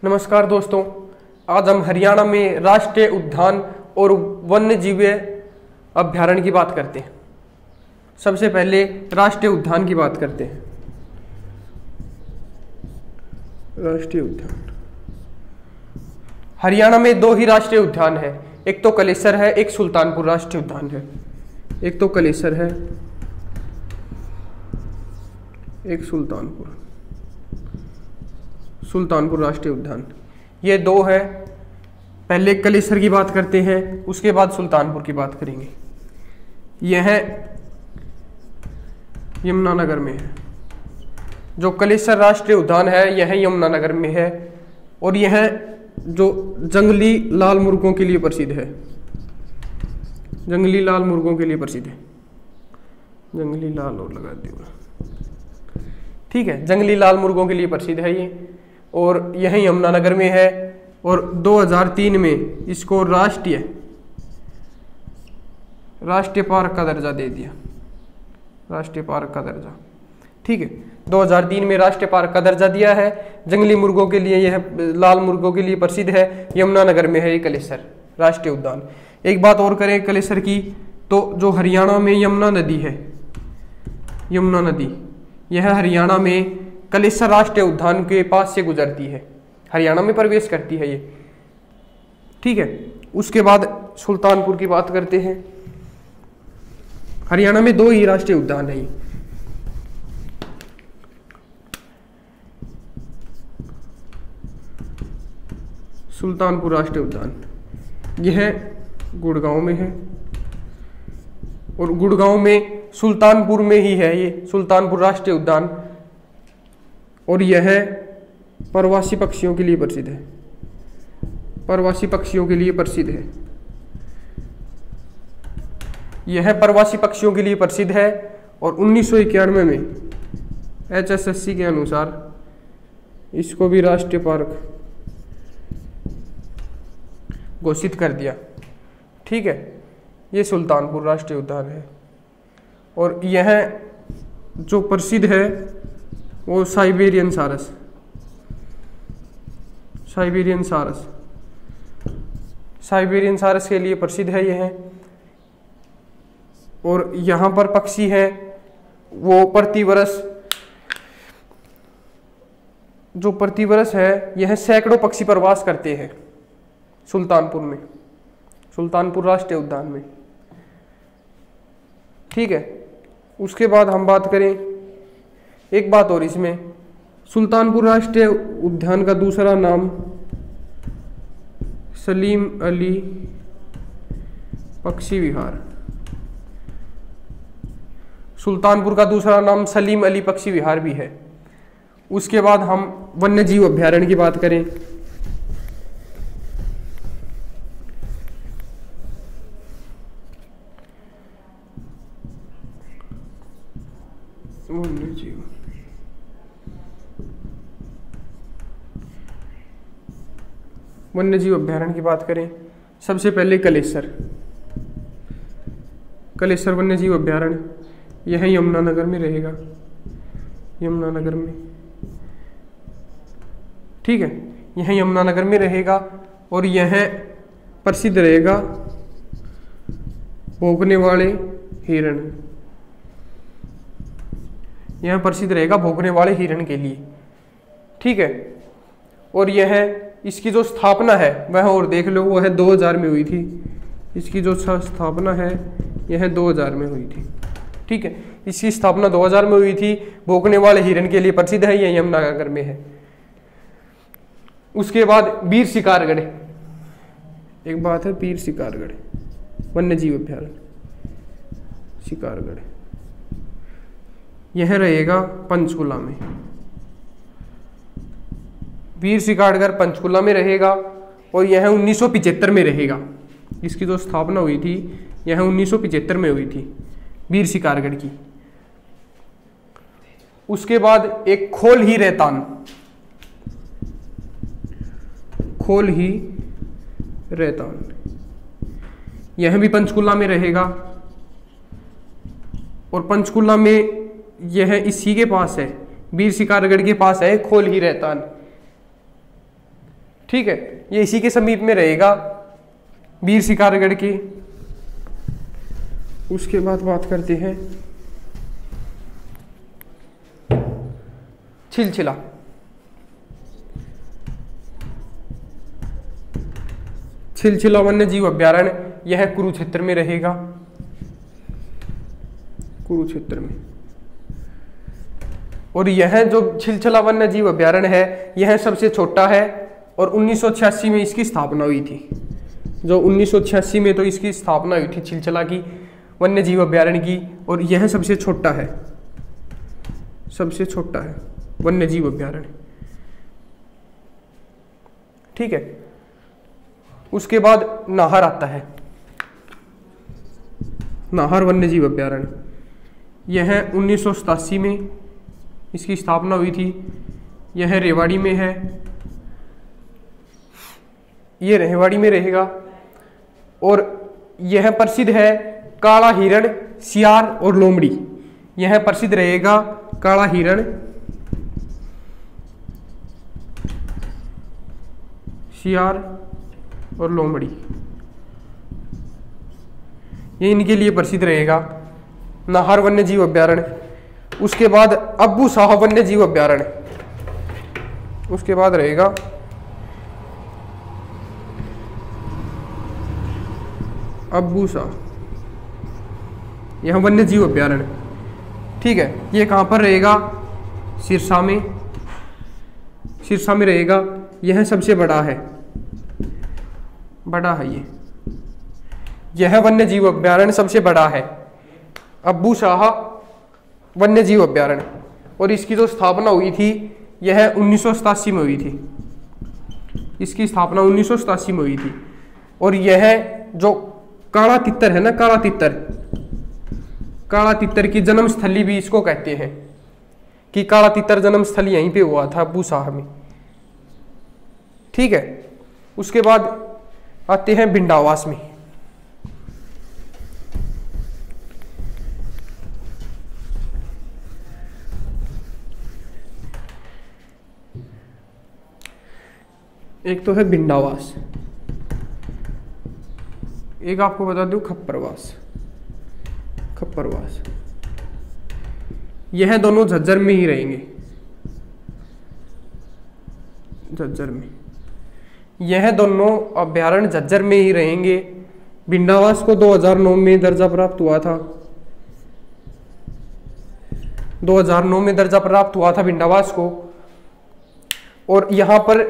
नमस्कार दोस्तों, आज हम हरियाणा में राष्ट्रीय उद्यान और वन्य जीव अभ्यारण्य की बात करते हैं। सबसे पहले राष्ट्रीय उद्यान की बात करते हैं। राष्ट्रीय उद्यान हरियाणा में दो ही राष्ट्रीय उद्यान है, एक तो कलेसर है, एक सुल्तानपुर राष्ट्रीय उद्यान है। एक तो कलेसर है, एक सुल्तानपुर राष्ट्रीय उद्यान। ये दो है। पहले कलेसर की बात करते हैं, उसके बाद सुल्तानपुर की बात करेंगे। यह यमुनानगर में है। जो कलेसर राष्ट्रीय उद्यान है यह यमुनानगर में है और यह जो जंगली लाल मुर्गों के लिए प्रसिद्ध है। जंगली लाल मुर्गों के लिए प्रसिद्ध है। जंगली लाल और लगा दिया, ठीक है। जंगली लाल मुर्गों के लिए प्रसिद्ध है ये, और यह यमुनानगर में है। और 2003 में इसको राष्ट्रीय पार्क का दर्जा दे दिया। राष्ट्रीय पार्क का दर्जा, ठीक है। 2003 में राष्ट्रीय पार्क का दर्जा दिया है। जंगली मुर्गों के लिए, यह लाल मुर्गों के लिए प्रसिद्ध है। यमुनानगर में है ये कलेसर राष्ट्रीय उद्यान। एक बात और करें कलेसर की, तो जो हरियाणा में यमुना नदी है, यमुना नदी, यह हरियाणा में कलेसर राष्ट्रीय उद्यान के पास से गुजरती है, हरियाणा में प्रवेश करती है ये, ठीक है। उसके बाद सुल्तानपुर की बात करते हैं। हरियाणा में दो ही राष्ट्रीय उद्यान है ये। सुल्तानपुर राष्ट्रीय उद्यान यह गुड़गांव में है, और गुड़गांव में सुल्तानपुर में ही है ये सुल्तानपुर राष्ट्रीय उद्यान। और यह प्रवासी पक्षियों के लिए प्रसिद्ध है। प्रवासी पक्षियों के लिए प्रसिद्ध है। यह प्रवासी पक्षियों के लिए प्रसिद्ध है। और 1991 में HSSC के अनुसार इसको भी राष्ट्रीय पार्क घोषित कर दिया, ठीक है। ये सुल्तानपुर राष्ट्रीय उद्यान है। और यह जो प्रसिद्ध है वो साइबेरियन सारस के लिए प्रसिद्ध है यह। और यहाँ पर पक्षी है वो प्रतिवर्ष है, यह सैकड़ों पक्षी प्रवास करते हैं सुल्तानपुर में, सुल्तानपुर राष्ट्रीय उद्यान में, ठीक है। उसके बाद हम बात करें, एक बात और इसमें, सुल्तानपुर राष्ट्रीय उद्यान का दूसरा नाम सलीम अली पक्षी विहार। सुल्तानपुर का दूसरा नाम सलीम अली पक्षी विहार भी है। उसके बाद हम वन्य जीव अभ्यारण्य की बात करें। वन्य जीव अभ्यारण्य की बात करें, सबसे पहले कलेसर वन्य जीव अभ्यारण्य, यह यमुनानगर में रहेगा, यमुनानगर में, ठीक है। यह यमुनानगर में रहेगा और यह प्रसिद्ध रहेगा भौंकने वाले हिरण। यह प्रसिद्ध रहेगा भौंकने वाले हिरण के लिए, ठीक है। और यह, इसकी जो स्थापना है वह और देख लो, वह 2000 में हुई थी। इसकी जो स्थापना है यह 2000 में हुई थी, ठीक है। इसकी स्थापना 2000 में हुई थी। भौंकने वाले हिरण के लिए प्रसिद्ध है, यह यमुनानगर में है। उसके बाद वीर शिकारगढ़, एक बात है, वीर शिकारगढ़ वन्य जीव अभ्यारण्य, शिकारगढ़, यह रहेगा पंचकुला में। वीर शिकारगढ़ पंचकुला में रहेगा और यह 1975 में रहेगा। इसकी जो स्थापना हुई थी यह 1975 में हुई थी, वीर शिकारगढ़ की। उसके बाद एक खोल ही रेतान, यह भी पंचकुला में रहेगा। और पंचकुला में यह इसी के पास है, वीर शिकारगढ़ के पास है खोल ही रेतान। ठीक है, ये इसी के समीप में रहेगा, वीर शिकारगढ़ की। उसके बाद बात करते हैं छिलछिला। छिलछिला वन्य जीव अभ्यारण्य, यह कुरुक्षेत्र में रहेगा, कुरुक्षेत्र में। और यह जो छिलछिला वन्य जीव अभ्यारण्य है, यह सबसे छोटा है और 1986 में इसकी स्थापना हुई थी। जो 1986 में तो इसकी स्थापना हुई थी छिलछिला की वन्य जीव अभ्यारण्य की, और यह सबसे छोटा है, सबसे छोटा है वन्य जीव अभ्यारण्य। ठीक है, उसके बाद नाहर आता है, नाहर वन्य जीव अभ्यारण्य। यह 1987 में इसकी स्थापना हुई थी। यह रेवाड़ी में है, ये रेवाड़ी में रहेगा। और यह प्रसिद्ध है काला हिरण, सियार और लोमड़ी। यह प्रसिद्ध रहेगा काला हिरण, सियार और लोमड़ी, ये इनके लिए प्रसिद्ध रहेगा नाहर वन्य जीव अभ्यारण्य। उसके बाद अब्बू शाह वन्य जीव अभ्यारण्य, उसके बाद रहेगा अब्बू शाह, यह वन्य जीव अभ्यारण्य। ठीक है, ये कहाँ पर रहेगा? सिरसा में, सिरसा में रहेगा। यह सबसे बड़ा है, बड़ा है यह वन्य जीव अभ्यारण्य सबसे बड़ा है, अब्बू शाह वन्य जीव अभ्यारण्य। और इसकी जो स्थापना हुई थी यह 1987 में हुई थी, इसकी स्थापना 1987 में हुई थी। और यह जो काला तितर है ना, काला तितर, काला तितर की जन्मस्थली भी इसको कहते हैं, कि काला तितर जन्मस्थली यहीं पे हुआ था, अब्बू शाह में। ठीक है, उसके बाद आते हैं भिंडावास में। एक तो है भिंडावास, एक आपको बता दूं खप्परवास, खप्परवास। यह दोनों झज्जर में ही रहेंगे, झज्जर में। यह दोनों अभ्यारण्य झज्जर में ही रहेंगे। भिंडावास को 2009 में दर्जा प्राप्त हुआ था, 2009 में दर्जा प्राप्त हुआ था भिंडावास को। और यहाँ पर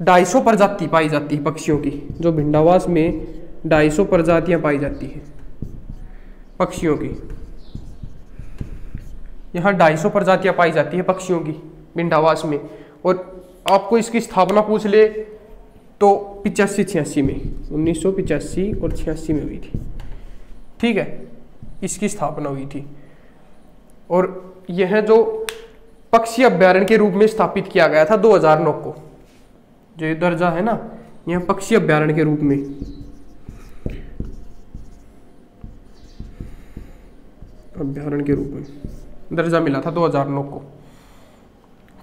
250 प्रजाति पाई जाती है पक्षियों की, जो भिंडावास में 250 प्रजातियां पाई जाती हैं पक्षियों की। यहाँ 250 प्रजातियां पाई जाती है पक्षियों की भिंडावास में। और आपको इसकी स्थापना पूछ ले तो 85-86 में, 1985 और 86 में हुई थी। ठीक है, इसकी स्थापना हुई थी। और यह जो पक्षी अभ्यारण्य के रूप में स्थापित किया गया था 2009 को, जो ये दर्जा है ना, यह पक्षी अभ्यारण्य के रूप में, अभ्यारण्य के रूप में दर्जा मिला था 2009 को।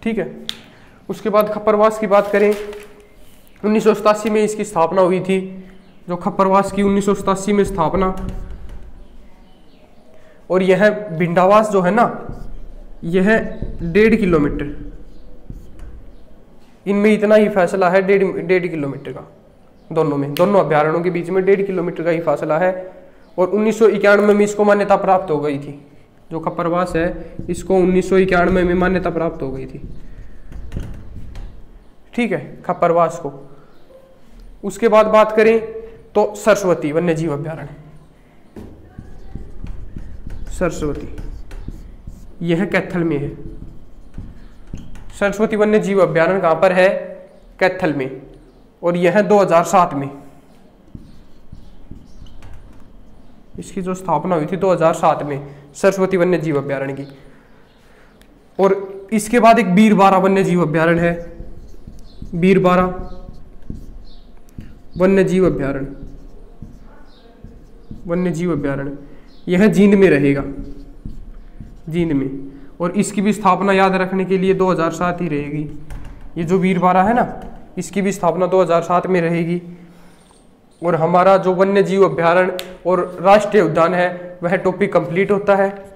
ठीक है, उसके बाद खप्परवास की बात करें, 1987 में इसकी स्थापना हुई थी। जो खप्परवास की 1987 में स्थापना। और यह भिंडावास जो है ना, यह 1.5 किलोमीटर, इनमें इतना ही फासला है, 1.5 किलोमीटर का, दोनों में, दोनों अभ्यारण्यों के बीच में 1.5 किलोमीटर का ही फासला है। और 1991 में इसको मान्यता प्राप्त हो गई थी। जो खप्परवास है इसको 1991 में मान्यता प्राप्त हो गई थी। ठीक है, खप्परवास को। उसके बाद बात करें तो सरस्वती वन्य जीव अभ्यारण्य, सरस्वती, यह कैथल में है। सरस्वती वन्य जीव अभ्यारण्य कहां पर है? कैथल में। और यह 2007 में, इसकी जो स्थापना हुई थी 2007 में सरस्वती वन्य जीव अभ्यारण्य की। और इसके बाद एक बीरबारा वन्य जीव अभ्यारण्य है, बीरबारा वन्य जीव अभ्यारण्य, वन्य जीव अभ्यारण्य, यह जींद में रहेगा, जींद में। और इसकी भी स्थापना याद रखने के लिए 2007 ही रहेगी। ये जो बीरबारा है ना, इसकी भी स्थापना 2007 में रहेगी। और हमारा जो वन्य जीव अभ्यारण्य और राष्ट्रीय उद्यान है वह टॉपिक कंप्लीट होता है।